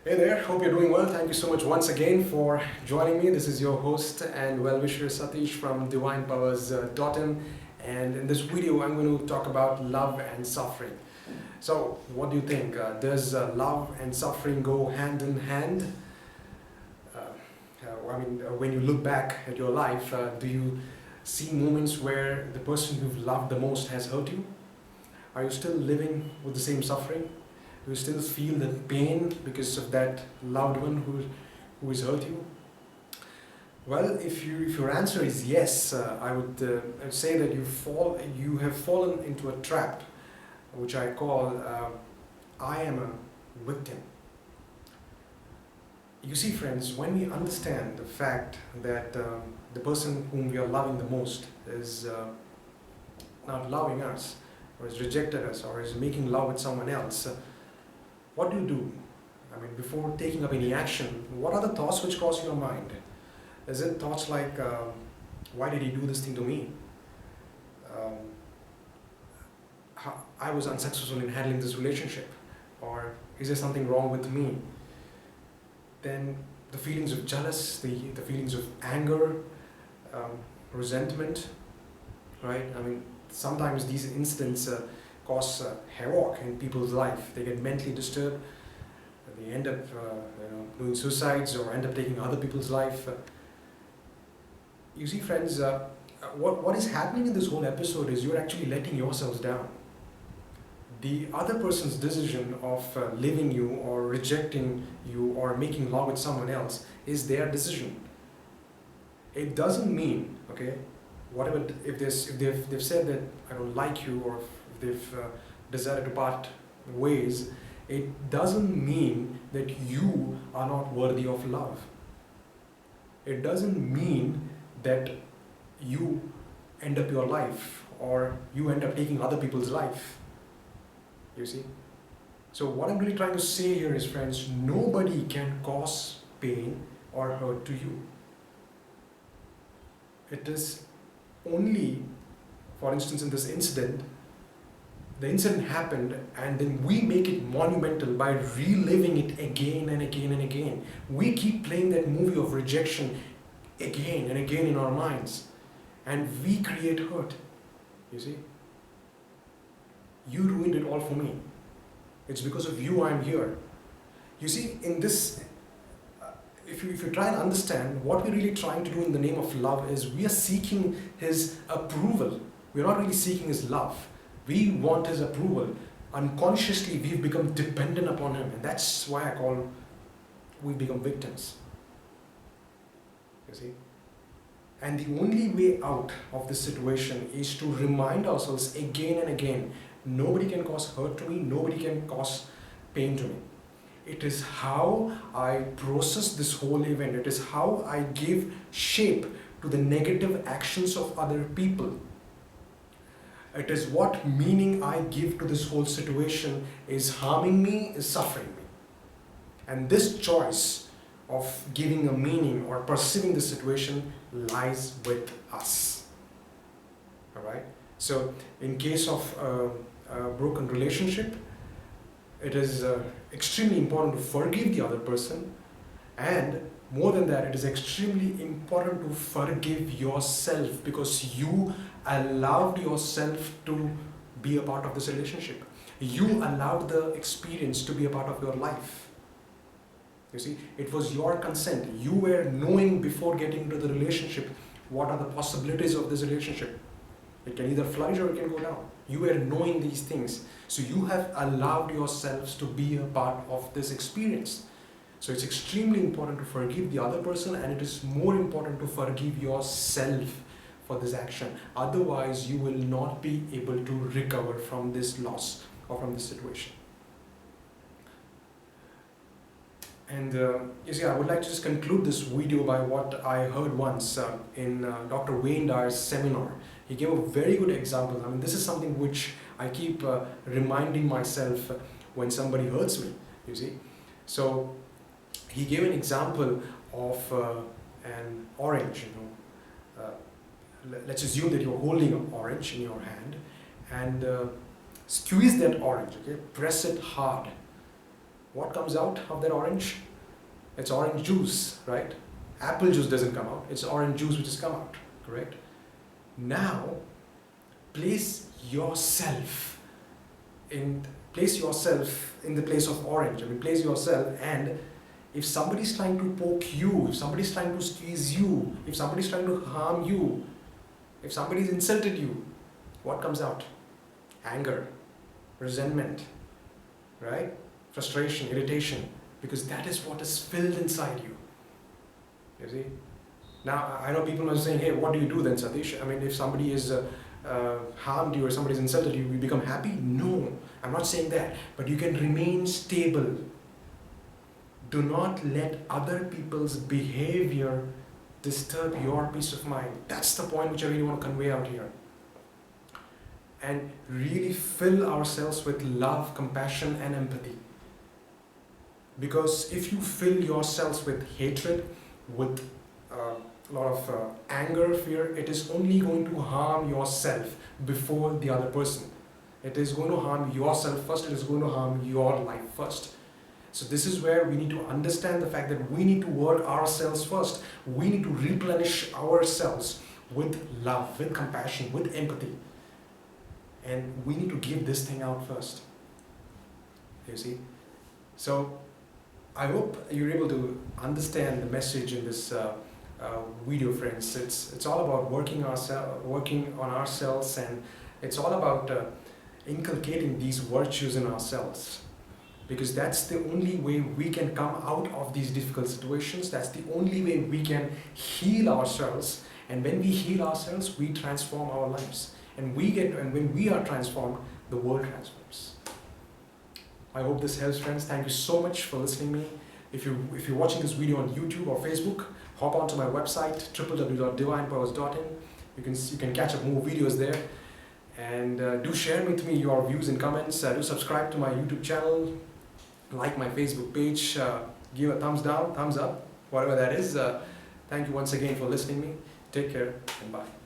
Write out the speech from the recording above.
Hey there, hope you're doing well. Thank you so much once again for joining me. This is your host and well-wisher Satish from DivinePowers.in, and in this video I'm going to talk about love and suffering. So what do you think? Does love and suffering go hand in hand? When you look back at your life, do you see moments where the person you've loved the most has hurt you? Are you still living with the same suffering? Do you still feel the pain because of that loved one who has hurt you? Well, if your answer is yes, I'd say that you have fallen into a trap, which I call I am a victim. You see, friends, when we understand the fact that the person whom we are loving the most is not loving us, or has rejected us, or is making love with someone else, what do you do? I mean, before taking up any action, what are the thoughts which cross your mind? Is it thoughts like, why did he do this thing to me? I was unsuccessful in handling this relationship, or is there something wrong with me? Then the feelings of jealous, the feelings of anger, resentment, right? I mean, sometimes these incidents cause havoc in people's life. They get mentally disturbed. They end up doing suicides or end up taking other people's life. You see, friends, what is happening in this whole episode is you're actually letting yourselves down. The other person's decision of leaving you or rejecting you or making love with someone else is their decision. It doesn't mean, okay, whatever, if they've said that I don't like you, or if they've decided to part ways, it doesn't mean that you are not worthy of love. It doesn't mean that you end up your life or you end up taking other people's life. You see? So what I'm really trying to say here is, friends, nobody can cause pain or hurt to you. It is only, for instance, in this incident, the incident happened and then we make it monumental by reliving it again and again and again. We keep playing that movie of rejection again and again in our minds, and we create hurt. You see? You ruined it all for me. It's because of you I'm here. You see, in this, if you try and understand what we're really trying to do in the name of love is we are seeking his approval. We're not really seeking his love. We want his approval. Unconsciously, we've become dependent upon him, and that's why I call we become victims. You see? And the only way out of this situation is to remind ourselves again and again, nobody can cause hurt to me, nobody can cause pain to me. It is how I process this whole event. It is how I give shape to the negative actions of other people. It is what meaning I give to this whole situation is harming me, is suffering me. And this choice of giving a meaning or perceiving the situation lies with us. Alright? So in case of a broken relationship, it is extremely important to forgive the other person, and more than that, it is extremely important to forgive yourself, because you allowed yourself to be a part of this relationship. You allowed the experience to be a part of your life. You see, it was your consent. You were knowing before getting into the relationship what are the possibilities of this relationship. It can either flourish or it can go down. You were knowing these things. So you have allowed yourselves to be a part of this experience. So it's extremely important to forgive the other person, and it is more important to forgive yourself for this action. Otherwise, you will not be able to recover from this loss or from this situation. And you see, I would like to just conclude this video by what I heard once in Dr. Wayne Dyer's seminar. He gave a very good example. I mean, this is something which I keep reminding myself when somebody hurts me, you see. So he gave an example of an orange, let's assume that you're holding an orange in your hand, and squeeze that orange, okay? Press it hard. what comes out of that orange? It's orange juice, right? Apple juice doesn't come out, it's orange juice which has come out, correct? Now, place yourself in the place of orange. I mean, place yourself, and if somebody's trying to poke you, if somebody's trying to squeeze you, if somebody's trying to harm you, if somebody's insulted you, what comes out? Anger, resentment, right? Frustration, irritation, because that is what is filled inside you. You see? Now, I know people are saying, hey, what do you do then, Satish? I mean, if somebody is harmed you or somebody's insulted you, you become happy? No, I'm not saying that. But you can remain stable. Do not let other people's behavior disturb your peace of mind. That's the point which I really want to convey out here. And really fill ourselves with love, compassion, and empathy. Because if you fill yourselves with hatred, with a lot of anger, fear, it is only going to harm yourself before the other person. It is going to harm yourself first, it is going to harm your life first. So this is where we need to understand the fact that we need to work ourselves first. We need to replenish ourselves with love, with compassion, with empathy. And we need to give this thing out first. You see? So I hope you're able to understand the message in this video, friends. It's all about working on ourselves, and it's all about inculcating these virtues in ourselves, because that's the only way we can come out of these difficult situations. That's the only way we can heal ourselves, and when we heal ourselves, we transform our lives, and when we are transformed, the world transforms. I hope this helps, friends. Thank you so much for listening to me. If you're watching this video on YouTube or Facebook, hop onto my website www.divinepurpose.in. You can catch up more videos there, and do share with me your views and comments. Do subscribe to my YouTube channel, like my Facebook page, give a thumbs down, thumbs up, whatever that is. Thank you once again for listening to me. Take care and bye.